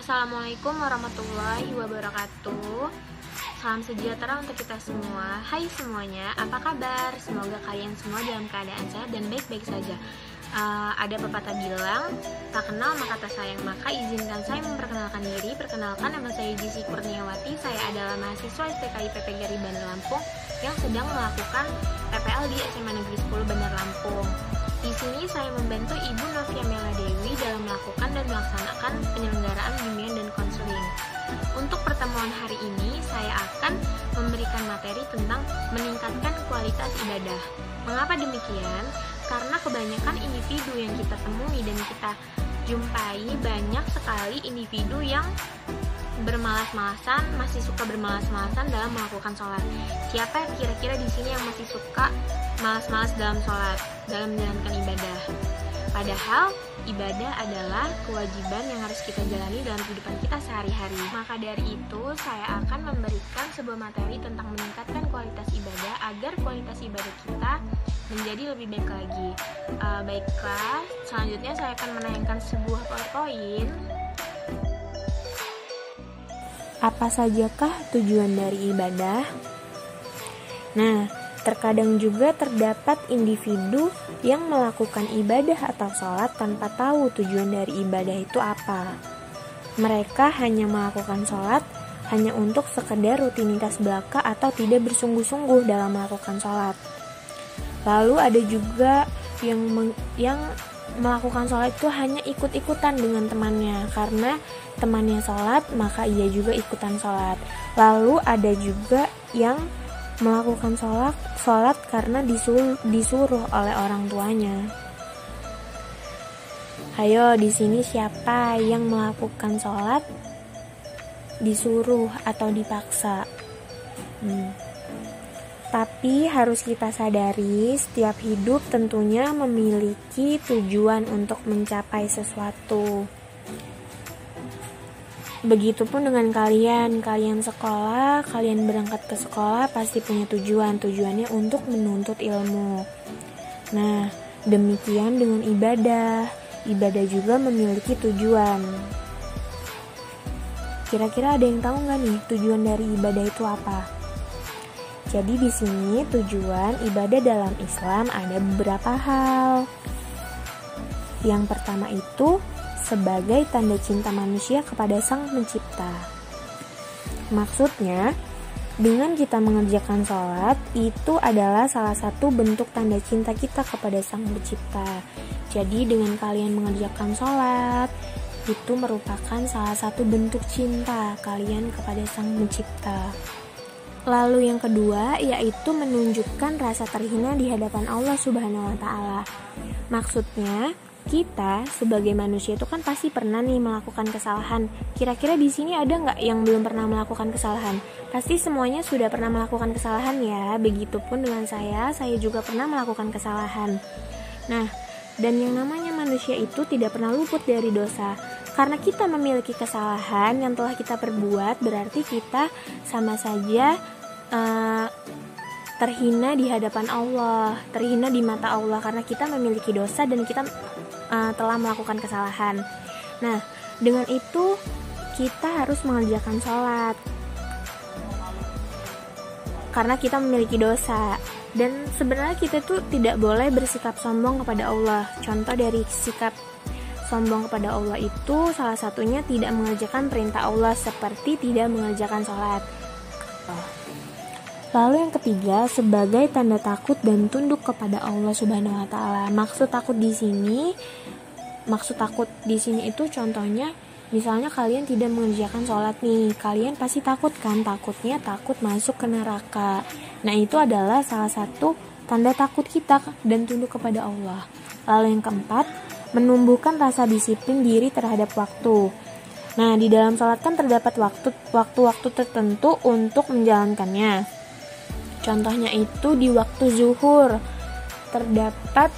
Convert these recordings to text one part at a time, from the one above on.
Assalamualaikum warahmatullahi wabarakatuh. Salam sejahtera untuk kita semua. Hai semuanya, apa kabar? Semoga kalian semua dalam keadaan sehat dan baik-baik saja. Ada pepatah bilang, tak kenal maka tak sayang. Maka izinkan saya memperkenalkan diri. Perkenalkan, nama saya Jisi Kurniawati. Saya adalah mahasiswa STKI PPGRI Bandar Lampung yang sedang melakukan PPL di SMA Negeri 10 Bandar Lampung. Di sini saya membantu Ibu Novia Mela Dewi dalam melakukan dan melaksanakan penyelenggaraan bimbingan dan konseling. Untuk pertemuan hari ini, saya akan memberikan materi tentang meningkatkan kualitas ibadah. Mengapa demikian? Karena kebanyakan individu yang kita temui dan kita jumpai, banyak sekali individu yang bermalas-malasan, masih suka bermalas-malasan dalam melakukan sholat. Siapa kira-kira di sini yang masih suka malas-malas dalam sholat, dalam menjalankan ibadah? Padahal ibadah adalah kewajiban yang harus kita jalani dalam kehidupan kita sehari-hari. Maka dari itu, saya akan memberikan sebuah materi tentang meningkatkan kualitas ibadah agar kualitas ibadah kita menjadi lebih baik lagi. Baiklah, selanjutnya saya akan menayangkan sebuah PowerPoint. Apa sajakah tujuan dari ibadah? Nah, terkadang juga terdapat individu yang melakukan ibadah atau sholat tanpa tahu tujuan dari ibadah itu apa. Mereka hanya melakukan sholat hanya untuk sekedar rutinitas belaka atau tidak bersungguh-sungguh dalam melakukan sholat. Lalu ada juga yang melakukan sholat itu hanya ikut-ikutan dengan temannya, karena temannya sholat maka ia juga ikutan sholat. Lalu ada juga yang melakukan sholat karena disuruh oleh orang tuanya. Ayo, di sini siapa yang melakukan sholat disuruh atau dipaksa? Tapi harus kita sadari, setiap hidup tentunya memiliki tujuan untuk mencapai sesuatu. Begitupun dengan kalian sekolah, kalian berangkat ke sekolah pasti punya tujuannya untuk menuntut ilmu. Nah, demikian dengan ibadah juga memiliki tujuan. Kira-kira ada yang tahu nggak nih tujuan dari ibadah itu apa? Jadi di sini tujuan ibadah dalam Islam ada beberapa hal. Yang pertama itu sebagai tanda cinta manusia kepada Sang Pencipta. Maksudnya, dengan kita mengerjakan sholat, itu adalah salah satu bentuk tanda cinta kita kepada Sang Pencipta. Jadi dengan kalian mengerjakan sholat, itu merupakan salah satu bentuk cinta kalian kepada Sang Pencipta. Lalu yang kedua, yaitu menunjukkan rasa terhina di hadapan Allah Subhanahu wa Ta'ala. Maksudnya, kita sebagai manusia itu kan pasti pernah nih melakukan kesalahan. Kira-kira di sini ada nggak yang belum pernah melakukan kesalahan? Pasti semuanya sudah pernah melakukan kesalahan ya. Begitupun dengan saya juga pernah melakukan kesalahan. Nah, dan yang namanya manusia itu tidak pernah luput dari dosa. Karena kita memiliki kesalahan yang telah kita perbuat, berarti kita sama saja terhina di hadapan Allah, terhina di mata Allah, karena kita memiliki dosa dan kita telah melakukan kesalahan. Nah, dengan itu kita harus mengerjakan sholat karena kita memiliki dosa. Dan sebenarnya kita tuh tidak boleh bersikap sombong kepada Allah. Contoh dari sikap sombong kepada Allah itu salah satunya tidak mengerjakan perintah Allah, seperti tidak mengerjakan sholat. Lalu yang ketiga, sebagai tanda takut dan tunduk kepada Allah Subhanahu wa Ta'ala. Maksud takut di sini itu contohnya, misalnya kalian tidak mengerjakan sholat nih, kalian pasti takut kan? Takutnya takut masuk ke neraka. Nah, itu adalah salah satu tanda takut kita dan tunduk kepada Allah. Lalu yang keempat, menumbuhkan rasa disiplin diri terhadap waktu. Nah, di dalam sholat kan terdapat waktu-waktu tertentu untuk menjalankannya. Contohnya itu di waktu zuhur terdapat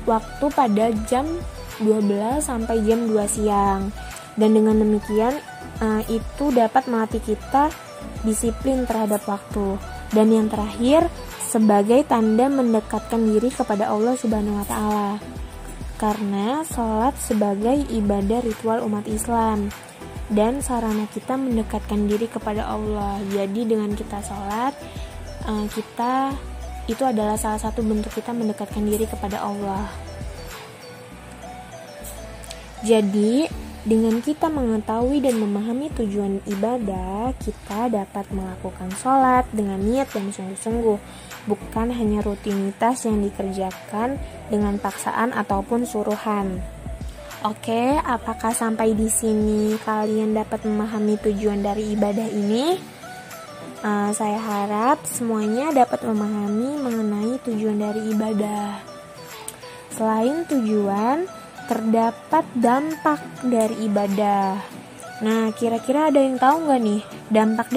waktu pada jam 12 sampai jam 2 siang. Dan dengan demikian itu dapat melatih kita disiplin terhadap waktu. Dan yang terakhir, sebagai tanda mendekatkan diri kepada Allah Subhanahu wa Ta'ala. Karena sholat sebagai ibadah ritual umat Islam. dan sarana kita mendekatkan diri kepada Allah. Jadi dengan kita sholat, kita itu adalah salah satu bentuk kita mendekatkan diri kepada Allah. Jadi dengan kita mengetahui dan memahami tujuan ibadah, kita dapat melakukan sholat dengan niat dan sungguh-sungguh, bukan hanya rutinitas yang dikerjakan dengan paksaan ataupun suruhan. Oke, apakah sampai di sini kalian dapat memahami tujuan dari ibadah ini? Saya harap semuanya dapat memahami mengenai tujuan dari ibadah. Selain tujuan, terdapat dampak dari ibadah. Nah, kira-kira ada yang tahu nggak nih dampak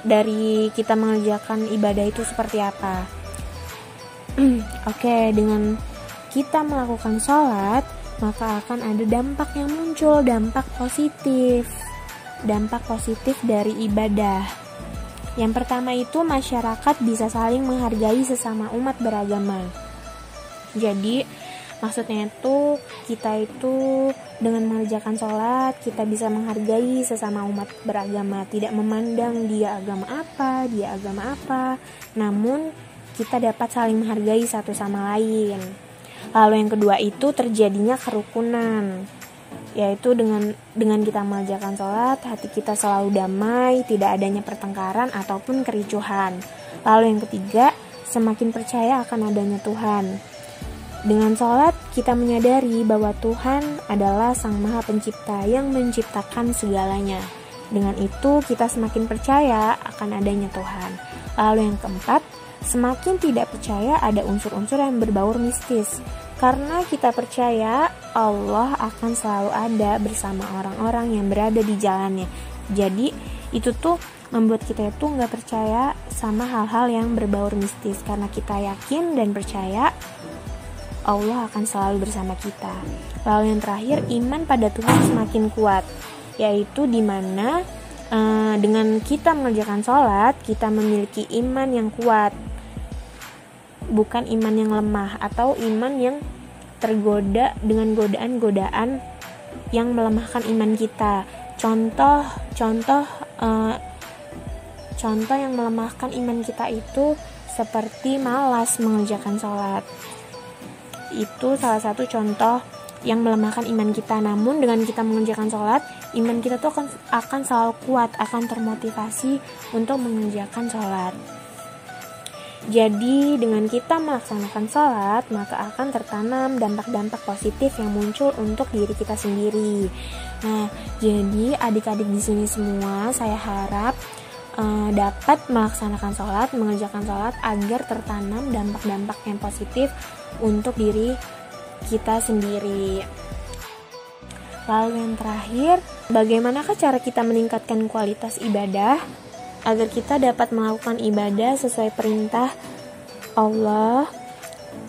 dari kita mengerjakan ibadah itu seperti apa? Oke, dengan kita melakukan sholat, maka akan ada dampak yang muncul, dampak positif dari ibadah. Yang pertama itu masyarakat bisa saling menghargai sesama umat beragama. Jadi maksudnya itu kita itu dengan mengerjakan sholat, kita bisa menghargai sesama umat beragama, tidak memandang dia agama apa, namun kita dapat saling menghargai satu sama lain. Lalu yang kedua itu terjadinya kerukunan, yaitu dengan kita mengerjakan sholat, hati kita selalu damai, tidak adanya pertengkaran ataupun kericuhan. Lalu yang ketiga, semakin percaya akan adanya Tuhan. Dengan sholat, kita menyadari bahwa Tuhan adalah Sang Maha Pencipta yang menciptakan segalanya. Dengan itu, kita semakin percaya akan adanya Tuhan. Lalu yang keempat, semakin tidak percaya ada unsur-unsur yang berbaur mistis. Karena kita percaya Allah akan selalu ada bersama orang-orang yang berada di jalannya. Jadi, itu tuh membuat kita itu gak percaya sama hal-hal yang berbaur mistis. Karena kita yakin dan percaya Allah akan selalu bersama kita. Lalu yang terakhir, iman pada Tuhan semakin kuat, yaitu dimana dengan kita mengerjakan sholat, kita memiliki iman yang kuat, bukan iman yang lemah atau iman yang tergoda dengan godaan-godaan yang melemahkan iman kita. Contoh yang melemahkan iman kita itu seperti malas mengerjakan sholat. Itu salah satu contoh yang melemahkan iman kita. Namun dengan kita mengerjakan sholat, iman kita tuh akan selalu kuat, akan termotivasi untuk mengerjakan sholat. Jadi dengan kita melaksanakan sholat, maka akan tertanam dampak-dampak positif yang muncul untuk diri kita sendiri. Nah, jadi adik-adik di sini semua, saya harap dapat melaksanakan sholat, mengerjakan sholat agar tertanam dampak-dampak yang positif untuk diri kita sendiri. Lalu yang terakhir, bagaimanakah cara kita meningkatkan kualitas ibadah agar kita dapat melakukan ibadah sesuai perintah Allah?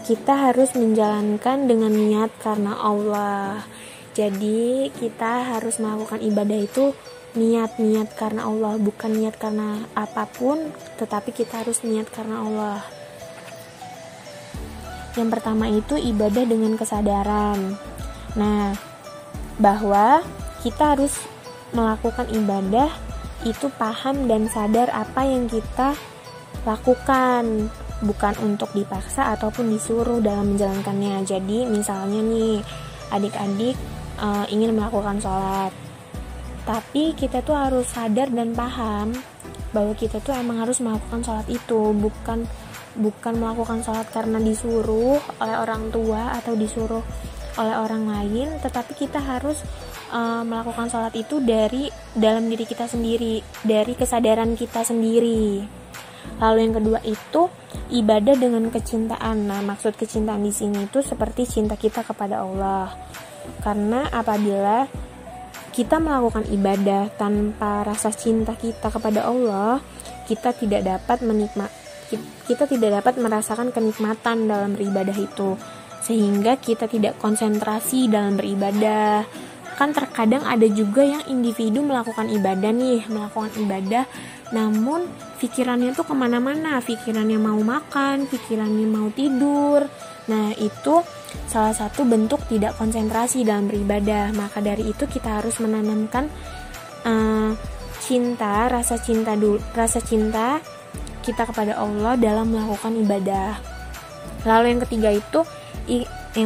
Kita harus menjalankan dengan niat karena Allah. Jadi kita harus melakukan ibadah itu niat karena Allah, bukan niat karena apapun, tetapi kita harus niat karena Allah. Yang pertama itu ibadah dengan kesadaran. Nah, bahwa kita harus melakukan ibadah itu paham dan sadar apa yang kita lakukan, bukan untuk dipaksa ataupun disuruh dalam menjalankannya. Jadi misalnya nih, adik-adik ingin melakukan sholat, tapi kita tuh harus sadar dan paham bahwa kita tuh emang harus melakukan sholat itu, bukan melakukan sholat karena disuruh oleh orang tua atau disuruh oleh orang lain, tetapi kita harus melakukan sholat itu dari dalam diri kita sendiri, dari kesadaran kita sendiri. Lalu yang kedua itu ibadah dengan kecintaan. Nah, maksud kecintaan di sini itu seperti cinta kita kepada Allah. Karena apabila kita melakukan ibadah tanpa rasa cinta kita kepada Allah, kita tidak dapat merasakan kenikmatan dalam beribadah itu, sehingga kita tidak konsentrasi dalam beribadah. Kan terkadang ada juga yang individu melakukan ibadah, namun pikirannya tuh kemana-mana, pikirannya mau makan, pikirannya mau tidur. Nah, itu salah satu bentuk tidak konsentrasi dalam beribadah. Maka dari itu kita harus menanamkan rasa cinta kita kepada Allah dalam melakukan ibadah. Lalu yang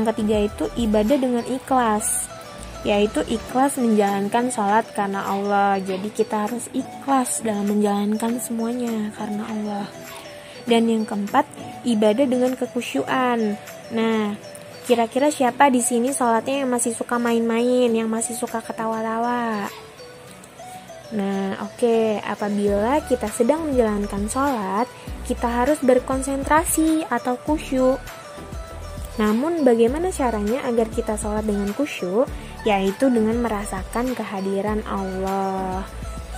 ketiga itu ibadah dengan ikhlas, yaitu ikhlas menjalankan sholat karena Allah. Jadi kita harus ikhlas dalam menjalankan semuanya karena Allah. Dan yang keempat, ibadah dengan kekhusyuan. Nah, kira-kira siapa di sini sholatnya yang masih suka main-main, yang masih suka ketawa-tawa? Nah, oke, apabila kita sedang menjalankan sholat, kita harus berkonsentrasi atau khusyuk. Namun bagaimana caranya agar kita sholat dengan khusyuk? Yaitu dengan merasakan kehadiran Allah.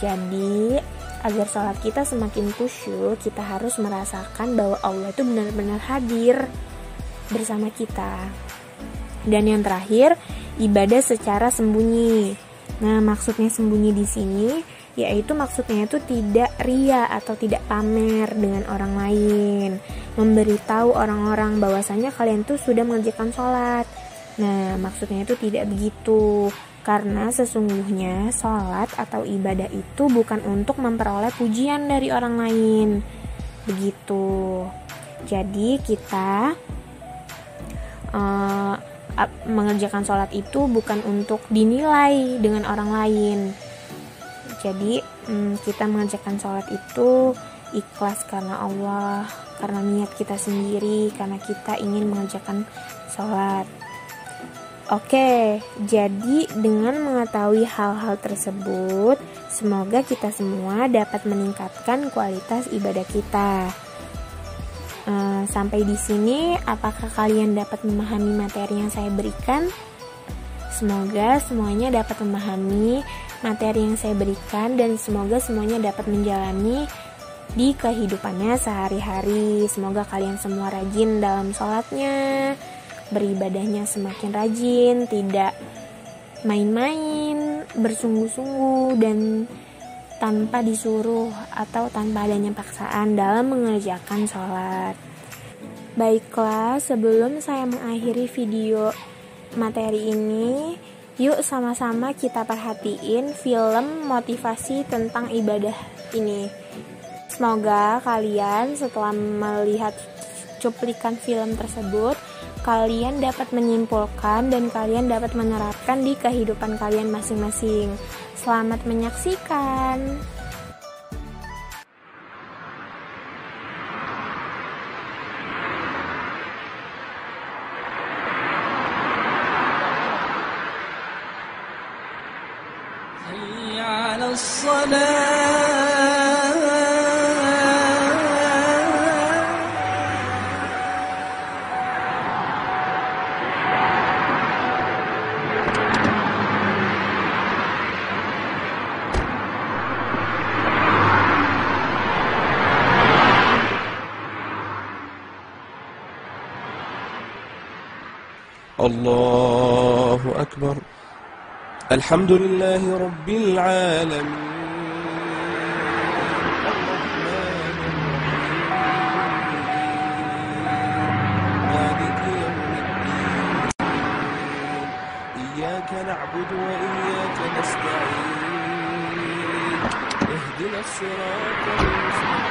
Jadi, agar sholat kita semakin khusyuk, kita harus merasakan bahwa Allah itu benar-benar hadir bersama kita. Dan yang terakhir, ibadah secara sembunyi. Nah, maksudnya sembunyi di sini yaitu maksudnya itu tidak ria atau tidak pamer dengan orang lain, memberitahu orang-orang bahwasanya kalian tuh sudah mengerjakan sholat. Nah, maksudnya itu tidak begitu, karena sesungguhnya sholat atau ibadah itu bukan untuk memperoleh pujian dari orang lain. Begitu. Jadi kita mengerjakan sholat itu bukan untuk dinilai dengan orang lain. Jadi kita mengerjakan sholat itu ikhlas karena Allah, karena niat kita sendiri, karena kita ingin mengerjakan sholat. Oke, jadi dengan mengetahui hal-hal tersebut, semoga kita semua dapat meningkatkan kualitas ibadah kita. Sampai di sini, apakah kalian dapat memahami materi yang saya berikan? Semoga semuanya dapat memahami materi yang saya berikan dan semoga semuanya dapat menjalani di kehidupannya sehari-hari. Semoga kalian semua rajin dalam sholatnya, beribadahnya semakin rajin, tidak main-main, bersungguh-sungguh dan tanpa disuruh atau tanpa adanya paksaan dalam mengerjakan sholat. Baiklah, sebelum saya mengakhiri video materi ini, yuk sama-sama kita perhatiin film motivasi tentang ibadah ini. Semoga kalian setelah melihat cuplikan film tersebut, kalian dapat menyimpulkan dan kalian dapat menerapkan di kehidupan kalian masing-masing. Selamat menyaksikan. hayya 'alas salat. الله أكبر. الحمد لله رب العالمين الرحمن الرحيم مالك يوم الدين إياك نعبد وإياك نستعين اهدنا الصراط المستقيم.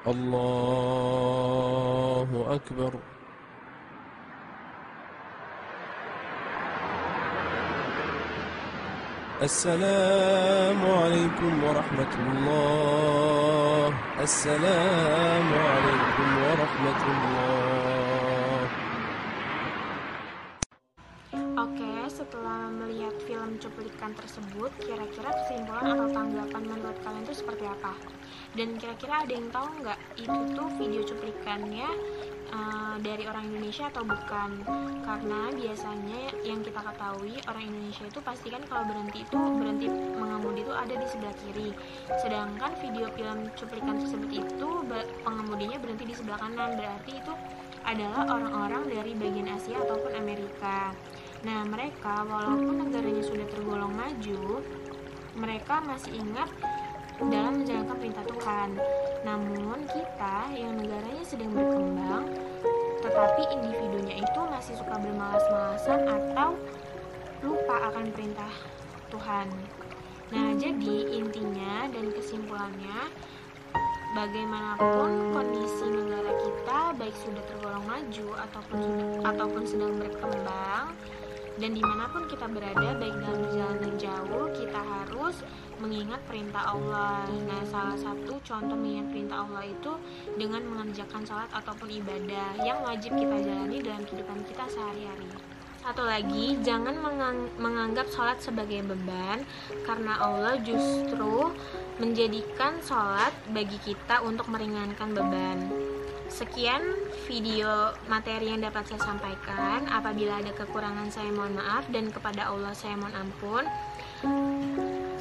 الله أكبر. السلام عليكم ورحمة الله. السلام عليكم ورحمة الله. Oke, setelah melihat film cuplikan tersebut, kira-kira kesimpulan atau tanggapan menurut kalian itu seperti apa? Dan kira-kira ada yang tahu nggak itu tuh video cuplikannya dari orang Indonesia atau bukan? Karena biasanya yang kita ketahui orang Indonesia itu pasti kan kalau berhenti mengemudi itu ada di sebelah kiri, sedangkan video film cuplikan tersebut itu pengemudinya berhenti di sebelah kanan, berarti itu adalah orang-orang dari bagian Asia ataupun Amerika. Nah, mereka walaupun negaranya sudah tergolong maju, mereka masih ingat dalam menjalankan perintah Tuhan. Namun kita yang negaranya sedang berkembang, tetapi individunya itu masih suka bermalas-malasan atau lupa akan perintah Tuhan. Nah, jadi intinya dan kesimpulannya, bagaimanapun kondisi negara kita, baik sudah tergolong maju ataupun sedang berkembang, dan dimanapun kita berada, baik dalam perjalanan jauh, kita harus mengingat perintah Allah. Nah, salah satu contoh mengingat perintah Allah itu dengan mengerjakan sholat ataupun ibadah yang wajib kita jalani dalam kehidupan kita sehari-hari. Satu lagi, jangan menganggap sholat sebagai beban, karena Allah justru menjadikan sholat bagi kita untuk meringankan beban. Sekian video materi yang dapat saya sampaikan. Apabila ada kekurangan saya mohon maaf, dan kepada Allah saya mohon ampun.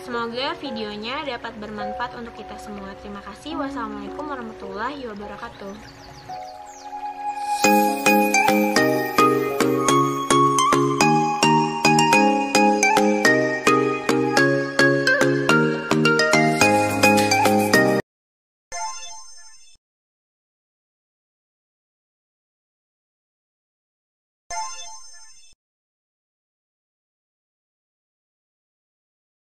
Semoga videonya dapat bermanfaat untuk kita semua. Terima kasih. Wassalamualaikum warahmatullahi wabarakatuh.